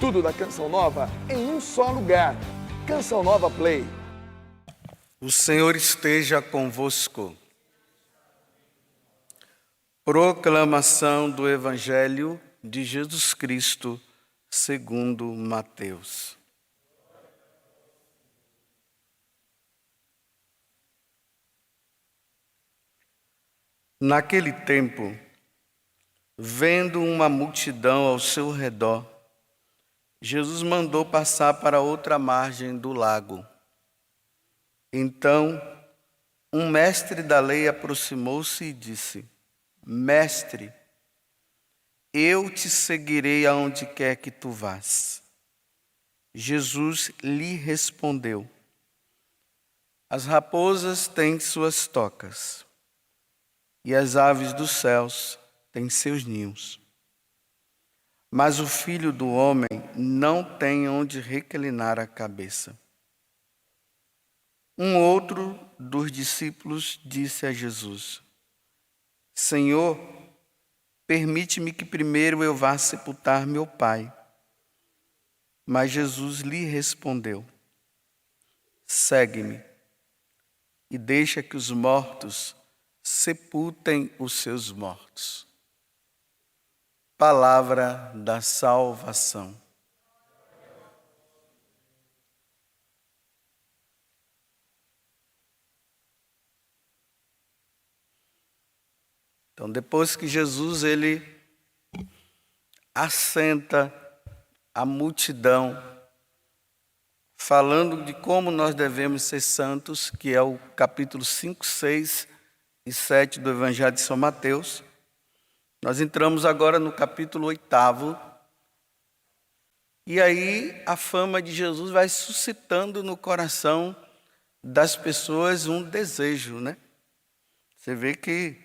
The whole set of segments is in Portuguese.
Tudo da Canção Nova em um só lugar. Canção Nova Play. O Senhor esteja convosco. Proclamação do Evangelho de Jesus Cristo, segundo Mateus. Naquele tempo, vendo uma multidão ao seu redor, Jesus mandou passar para outra margem do lago. Então, um mestre da lei aproximou-se e disse: Mestre, eu te seguirei aonde quer que tu vás. Jesus lhe respondeu: As raposas têm suas tocas, e as aves dos céus têm seus ninhos. Mas o Filho do Homem não tem onde reclinar a cabeça. Um outro dos discípulos disse a Jesus: Senhor, permite-me que primeiro eu vá sepultar meu pai. Mas Jesus lhe respondeu: Segue-me e deixa que os mortos sepultem os seus mortos. Palavra da salvação. Então, depois que Jesus ele assenta a multidão, falando de como nós devemos ser santos, que é o capítulo 5, 6 e 7 do Evangelho de São Mateus, nós entramos agora no capítulo 8, e aí a fama de Jesus vai suscitando no coração das pessoas um desejo, né? Você vê que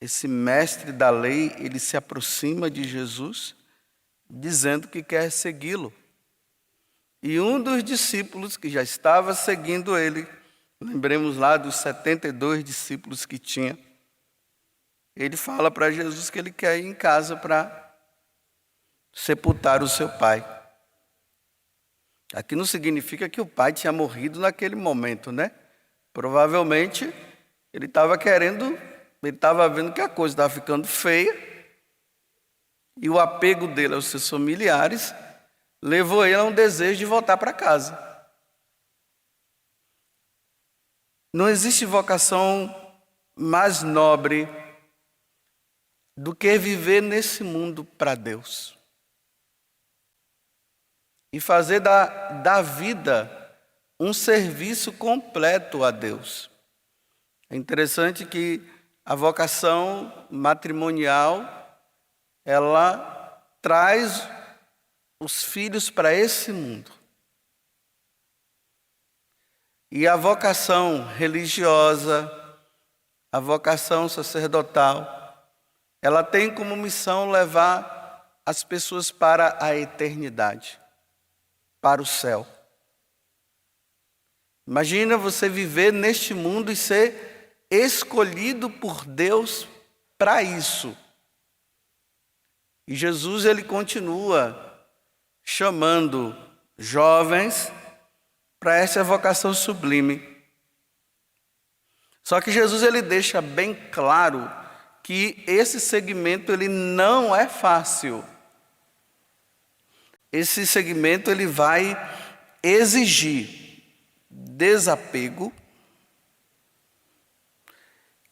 esse mestre da lei, ele se aproxima de Jesus, dizendo que quer segui-lo. E um dos discípulos que já estava seguindo ele, lembremos lá dos 72 discípulos que tinha, ele fala para Jesus que ele quer ir em casa para sepultar o seu pai. Aqui não significa que o pai tinha morrido naquele momento, né? Provavelmente ele estava vendo que a coisa estava ficando feia, e o apego dele aos seus familiares levou ele a um desejo de voltar para casa. Não existe vocação mais nobre do que viver nesse mundo para Deus e fazer da vida um serviço completo a Deus. É interessante que a vocação matrimonial, ela traz os filhos para esse mundo. E a vocação religiosa, a vocação sacerdotal, ela tem como missão levar as pessoas para a eternidade, para o céu. Imagina você viver neste mundo e ser escolhido por Deus para isso. E Jesus, ele continua chamando jovens para essa vocação sublime. Só que Jesus, ele deixa bem claro que esse segmento ele não é fácil. Esse segmento ele vai exigir desapego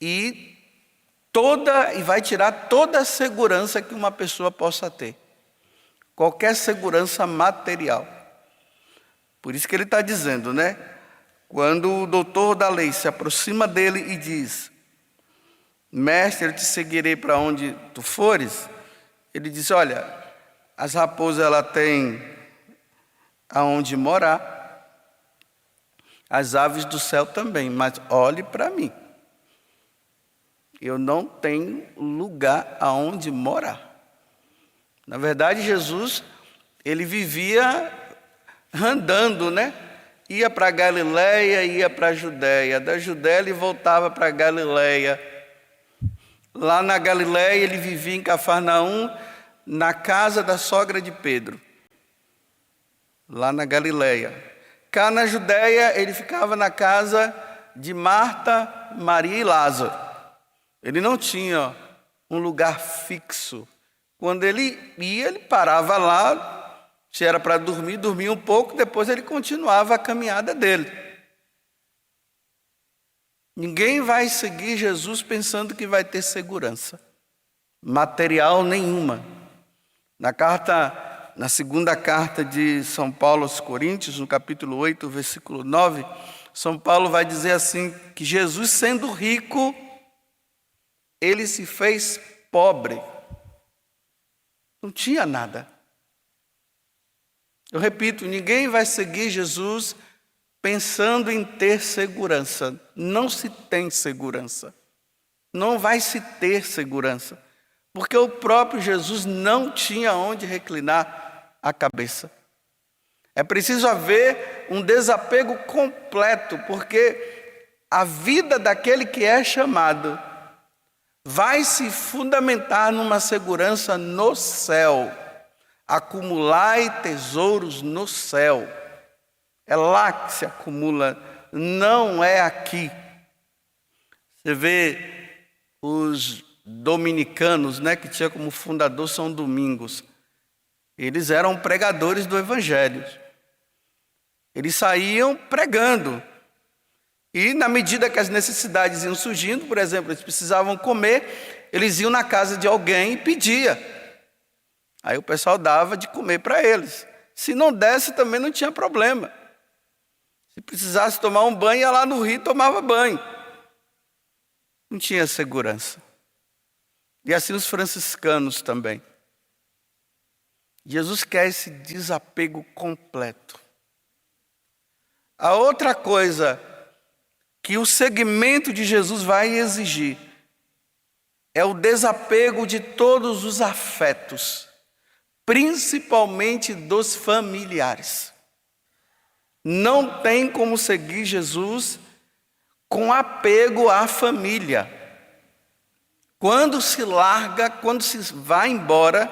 e vai tirar toda a segurança que uma pessoa possa ter. Qualquer segurança material. Por isso que ele está dizendo, né? Quando o doutor da lei se aproxima dele e diz: Mestre, eu te seguirei para onde tu fores. Ele diz: olha, as raposas ela têm aonde morar, as aves do céu também, mas olhe para mim. Eu não tenho lugar aonde morar. Na verdade, Jesus, ele vivia andando, né? Ia para Galileia, ia para a Judéia. Da Judéia ele voltava para Galileia. Lá na Galileia ele vivia em Cafarnaum, na casa da sogra de Pedro. lá na Galileia. Cá na Judéia, ele ficava na casa de Marta, Maria e Lázaro. Ele não tinha um lugar fixo. Quando ele ia, ele parava lá, se era para dormir, dormia um pouco, depois ele continuava a caminhada dele. Ninguém vai seguir Jesus pensando que vai ter segurança material nenhuma. Na segunda carta de São Paulo aos Coríntios, no capítulo 8, versículo 9, São Paulo vai dizer assim, que Jesus, sendo rico, ele se fez pobre. Não tinha nada. Eu repito, ninguém vai seguir Jesus pensando em ter segurança. Não se tem segurança. Não vai se ter segurança. Porque o próprio Jesus não tinha onde reclinar a cabeça. É preciso haver um desapego completo, porque a vida daquele que é chamado vai se fundamentar numa segurança no céu. Acumulai tesouros no céu. É lá que se acumula, não é aqui. Você vê os dominicanos, né, que tinha como fundador São Domingos. Eles eram pregadores do Evangelho. Eles saíam pregando. E na medida que as necessidades iam surgindo, por exemplo, eles precisavam comer, eles iam na casa de alguém e pedia. Aí o pessoal dava de comer para eles. Se não desse, também não tinha problema. Se precisasse tomar um banho, ia lá no rio e tomava banho. Não tinha segurança. E assim os franciscanos também. Jesus quer esse desapego completo. A outra coisa que o segmento de Jesus vai exigir é o desapego de todos os afetos, principalmente dos familiares. Não tem como seguir Jesus com apego à família. Quando se larga, quando se vai embora,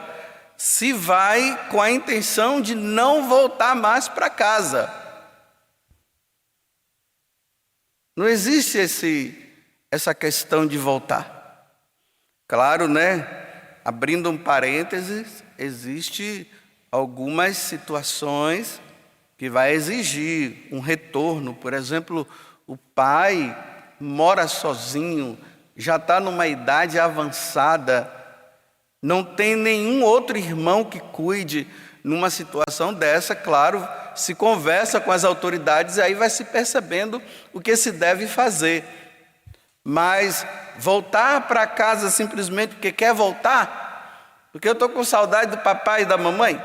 se vai com a intenção de não voltar mais para casa. Não existe essa questão de voltar. Claro, né? Abrindo um parênteses, existe algumas situações que vai exigir um retorno. Por exemplo, o pai mora sozinho, já está numa idade avançada, não tem nenhum outro irmão que cuide. Numa situação dessa, claro, se conversa com as autoridades e aí vai se percebendo o que se deve fazer. Mas voltar para casa simplesmente porque quer voltar, porque eu estou com saudade do papai e da mamãe.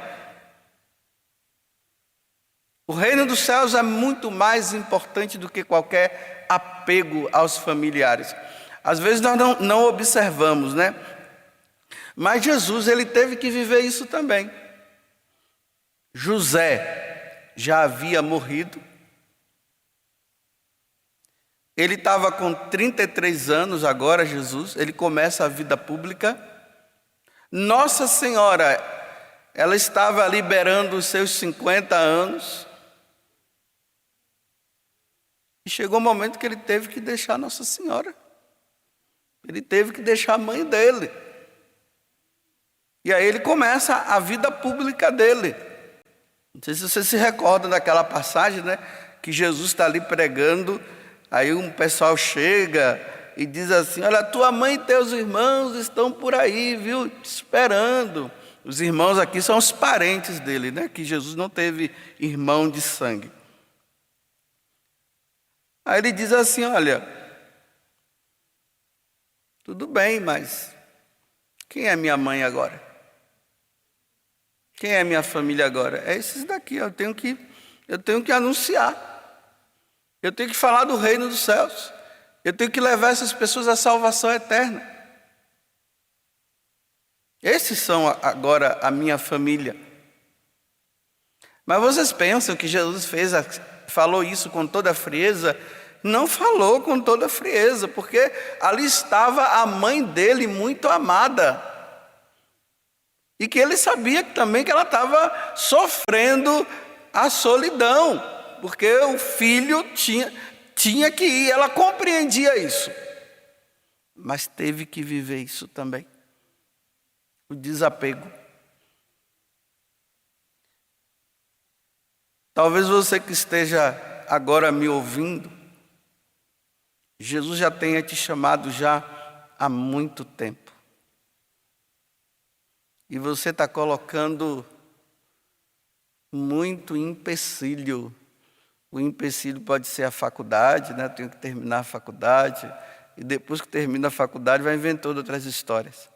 O reino dos céus é muito mais importante do que qualquer apego aos familiares. Às vezes nós não observamos, né? Mas Jesus, ele teve que viver isso também. José já havia morrido. Ele estava com 33 anos agora, Jesus. Ele começa a vida pública. Nossa Senhora, ela estava liberando os seus 50 anos. E chegou o momento que ele teve que deixar Nossa Senhora. Ele teve que deixar a mãe dele. E aí ele começa a vida pública dele. Não sei se você se recorda daquela passagem, né? Que Jesus está ali pregando, aí um pessoal chega e diz assim: olha, tua mãe e teus irmãos estão por aí, viu? Te esperando. Os irmãos aqui são os parentes dele, né? Que Jesus não teve irmão de sangue. Aí ele diz assim: olha, tudo bem, mas quem é minha mãe agora? Quem é minha família agora? É esses daqui, eu tenho que anunciar. Eu tenho que falar do reino dos céus. Eu tenho que levar essas pessoas à salvação eterna. Esses são agora a minha família. Mas vocês pensam que Jesus falou isso com toda a frieza? Não falou com toda a frieza, porque ali estava a mãe dele muito amada. E que ele sabia também que ela estava sofrendo a solidão, porque o filho tinha que ir, ela compreendia isso, mas teve que viver isso também, o desapego. Talvez você que esteja agora me ouvindo, Jesus já tenha te chamado já há muito tempo. E você está colocando muito empecilho. O empecilho pode ser a faculdade, né? Eu tenho que terminar a faculdade. E depois que termina a faculdade, vai inventando outras histórias.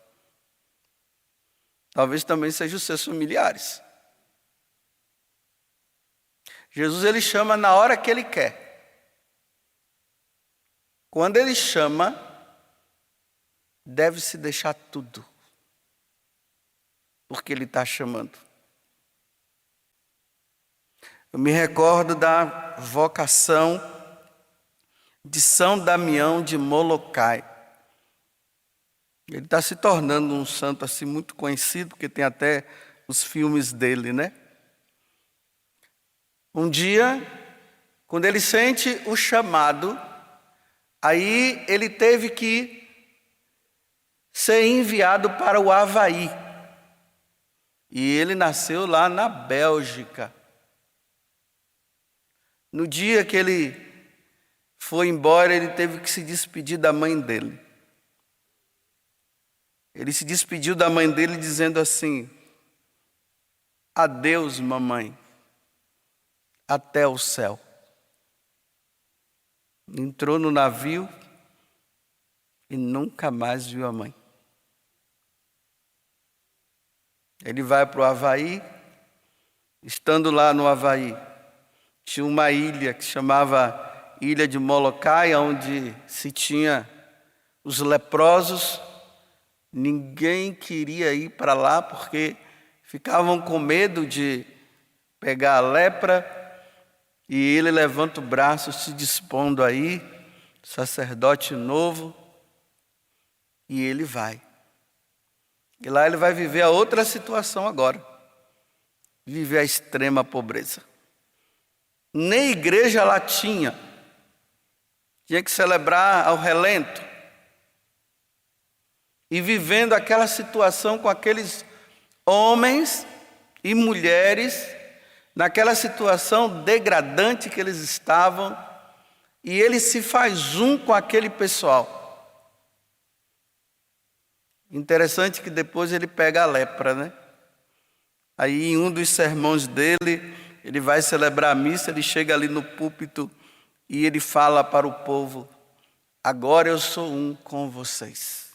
Talvez também sejam os seus familiares. Jesus, ele chama na hora que ele quer. Quando ele chama, deve-se deixar tudo, porque ele está chamando. Eu me recordo da vocação de São Damião de Molokai. Ele está se tornando um santo assim muito conhecido, porque tem até os filmes dele, né? Um dia, quando ele sente o chamado, aí ele teve que ser enviado para o Havaí. E ele nasceu lá na Bélgica. No dia que ele foi embora, ele teve que se despedir da mãe dele. Ele se despediu da mãe dele dizendo assim: adeus, mamãe, até o céu. Entrou no navio e nunca mais viu a mãe. Ele vai para o Havaí. Estando lá no Havaí, tinha uma ilha que chamava Ilha de Molokai, onde se tinha os leprosos. Ninguém queria ir para lá porque ficavam com medo de pegar a lepra. E ele levanta o braço se dispondo aí, sacerdote novo, e ele vai. E lá ele vai viver a outra situação agora. Viver a extrema pobreza. Nem igreja lá tinha. Tinha que celebrar ao relento. E vivendo aquela situação com aqueles homens e mulheres, naquela situação degradante que eles estavam, e ele se faz um com aquele pessoal. Interessante que depois ele pega a lepra, né? Aí em um dos sermões dele, ele vai celebrar a missa, ele chega ali no púlpito e ele fala para o povo: agora eu sou um com vocês.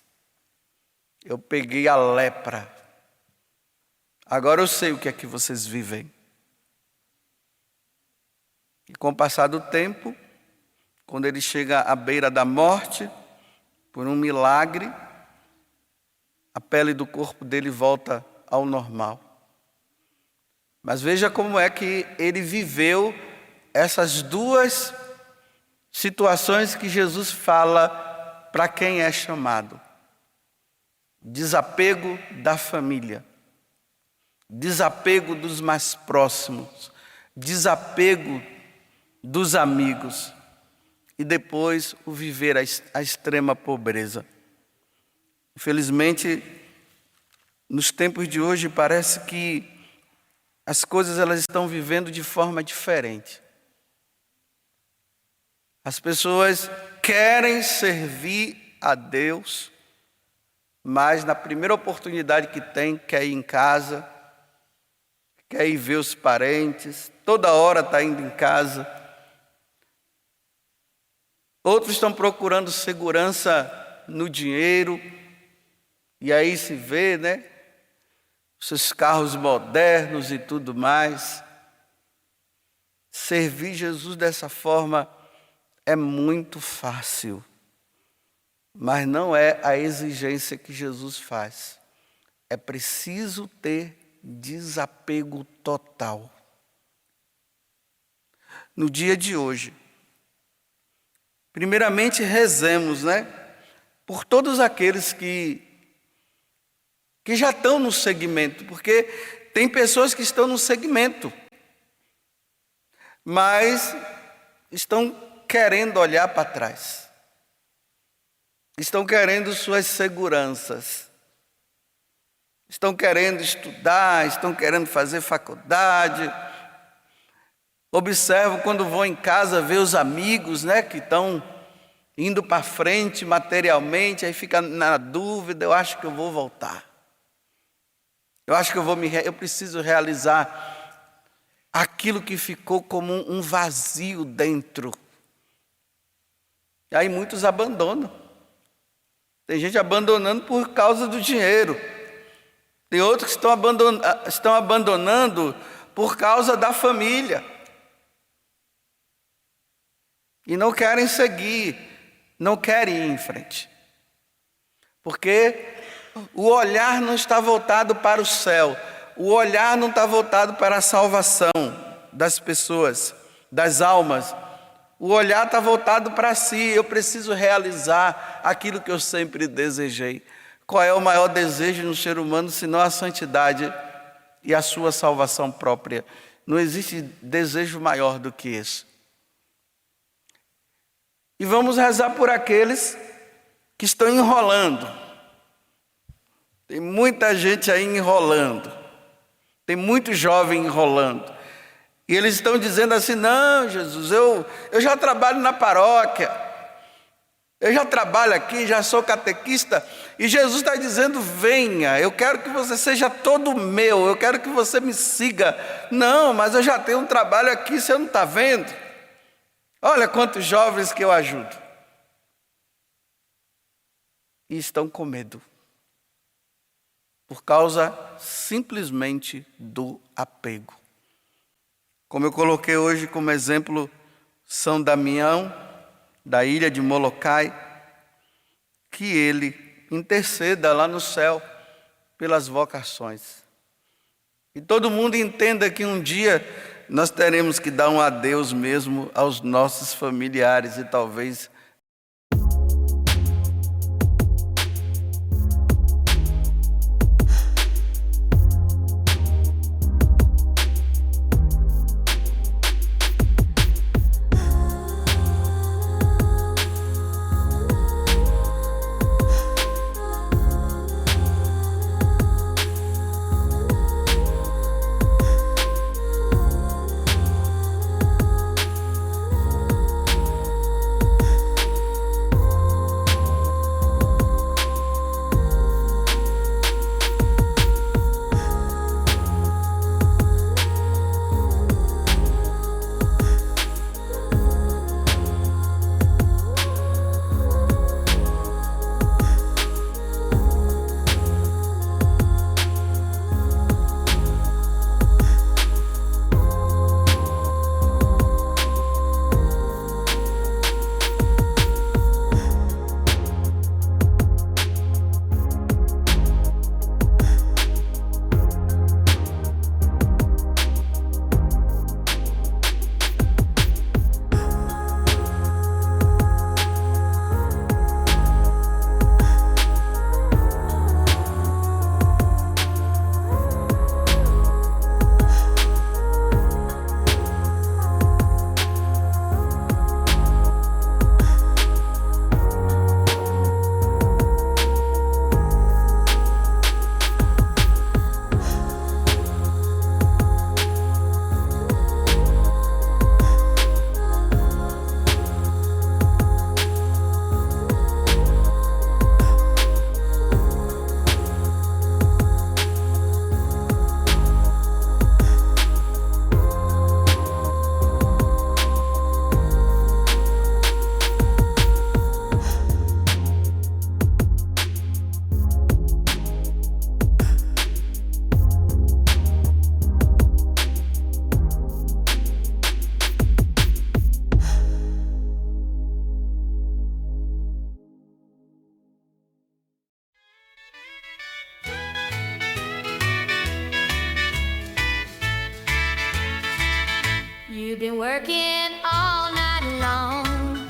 Eu peguei a lepra. Agora eu sei o que é que vocês vivem. E com o passar do tempo, quando ele chega à beira da morte, por um milagre, a pele do corpo dele volta ao normal. Mas veja como é que ele viveu essas duas situações que Jesus fala para quem é chamado. Desapego da família, desapego dos mais próximos, desapego dos amigos e depois o viver a extrema pobreza. Infelizmente, nos tempos de hoje parece que as coisas elas estão vivendo de forma diferente. As pessoas querem servir a Deus, mas na primeira oportunidade que tem, quer ir em casa, quer ir ver os parentes, toda hora está indo em casa. Outros estão procurando segurança no dinheiro, e aí se vê, né? Seus carros modernos e tudo mais. Servir Jesus dessa forma é muito fácil, mas não é a exigência que Jesus faz. É preciso ter desapego total. No dia de hoje, primeiramente rezemos, né? Por todos aqueles que já estão no segmento, porque tem pessoas que estão no segmento, mas estão querendo olhar para trás. Estão querendo suas seguranças. Estão querendo estudar, estão querendo fazer faculdade. Observo quando vou em casa ver os amigos, né, que estão indo para frente materialmente, aí fica na dúvida, eu acho que eu vou voltar. Eu acho que eu preciso realizar aquilo que ficou como um vazio dentro. E aí muitos abandonam. Tem gente abandonando por causa do dinheiro. Tem outros que estão abandonando por causa da família. E não querem seguir, não querem ir em frente. Porque o olhar não está voltado para o céu. O olhar não está voltado para a salvação das pessoas, das almas. O olhar está voltado para si. Eu preciso realizar aquilo que eu sempre desejei. Qual é o maior desejo no ser humano, senão a santidade e a sua salvação própria? Não existe desejo maior do que esse. E vamos rezar por aqueles que estão enrolando. Tem muita gente aí enrolando. Tem muito jovem enrolando. E eles estão dizendo assim: não, Jesus, eu já trabalho na paróquia. Eu já trabalho aqui, já sou catequista. E Jesus está dizendo: venha, eu quero que você seja todo meu. Eu quero que você me siga. Não, mas eu já tenho um trabalho aqui, você não está vendo? Olha quantos jovens que eu ajudo. E estão com medo. Por causa simplesmente do apego. Como eu coloquei hoje como exemplo São Damião, da ilha de Molokai, que ele interceda lá no céu pelas vocações. E todo mundo entenda que um dia nós teremos que dar um adeus mesmo aos nossos familiares e talvez You've been working all night long.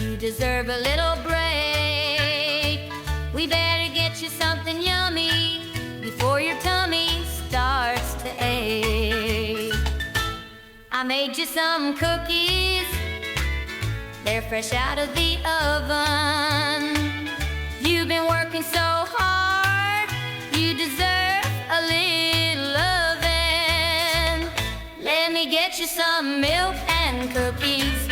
You deserve a little break. We better get you something yummy before your tummy starts to ache. I made you some cookies. They're fresh out of the oven. You've been working so hard, you deserve a little loving. Let me get you some milk and cookies.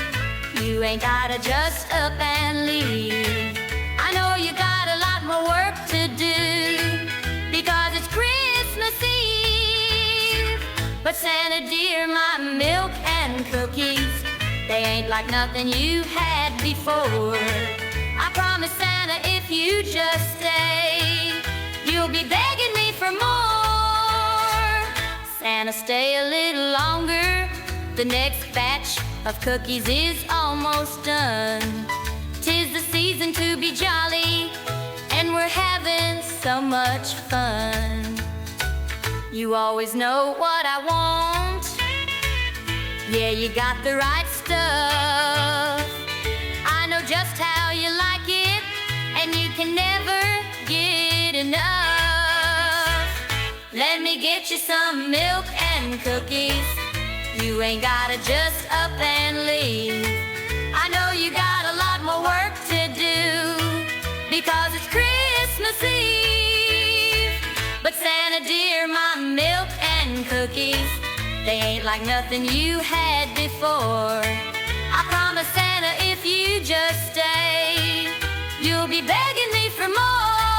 You ain't gotta just up and leave. I know you got a lot more work to do, because it's Christmas Eve. But Santa dear, my milk and cookies, they ain't like nothing you've had before. I promise Santa, if you just stay, you'll be begging me for more. Santa, stay a little longer. The next batch of cookies is almost done. 'Tis the season to be jolly, and we're having so much fun. You always know what I want. Yeah, you got the right stuff. I know just how you like it, and you can never get enough. Let me get you some milk and cookies. You ain't gotta just up and leave. I know you got a lot more work to do, because it's Christmas Eve. But Santa dear, my milk and cookies, they ain't like nothing you had before. I promise Santa, if you just stay, you'll be begging me for more.